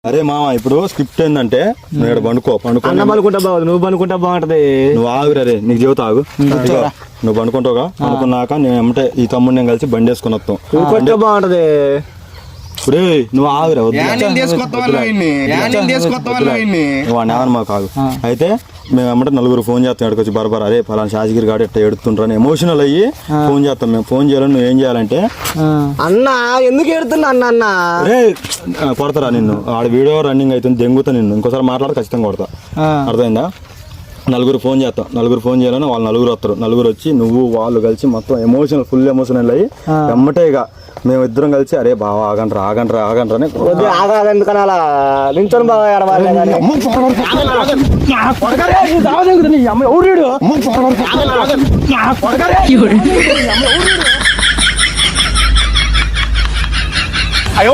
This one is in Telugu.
అరే మామ ఇప్పుడు స్క్రిప్ట్ ఏంటంటే నువ్వు ఇక్కడ పండుకో అన్న పనుకుంటా బాగుంది, నువ్వు పనుకుంటా బాగుంటది. నువ్వు ఆగురా రే, నీకు చెబుతా ఆగు. నువ్వు పండుకుంటావుగా, అనుకున్నాక నేను ఏమంటే ఈ తమ్ముడు నేను కలిసి బండి వేసుకుని వస్తాం. నువ్వు బాగుంటది. రే నువ్వు ఆగురా, వాడిని మాకు ఆగు. అయితే మేము ఏమంటే నలుగురు ఫోన్ చేస్తాం ఎక్కడికి బరబర్, అరే ఫలానా శాసగిరి గాడు ఎట్లా ఎడుతుంటారని ఎమోషనల్ అయ్యి ఫోన్ చేస్తాం. మేము ఫోన్ చేయాలని నువ్వు ఏం చేయాలంటే అన్న ఎందుకు ఎడుతున్నా అన్న రే కొడతారా నిన్ను, ఆడ వీడియో రన్నింగ్ అవుతుంది దెంగుతా నిన్ను, ఇంకోసారి మాట్లాడి ఖచ్చితంగా కొడతా. అర్థమైందా? నలుగురు ఫోన్ చేస్తాం, నలుగురు ఫోన్ చేయాలని వాళ్ళు నలుగురు వస్తారు. నలుగురు వచ్చి నువ్వు వాళ్ళు కలిసి మొత్తం ఎమోషనల్ ఫుల్ ఎమోషనల్ అయ్యి వెమ్మటే ఇక మేము ఇద్దరం కలిసి అరే బాగా ఆగండ్రా ఆగండ్రా ఆగండ్రా అని ఎందుకని అలా నించొని బాగా అయ్యో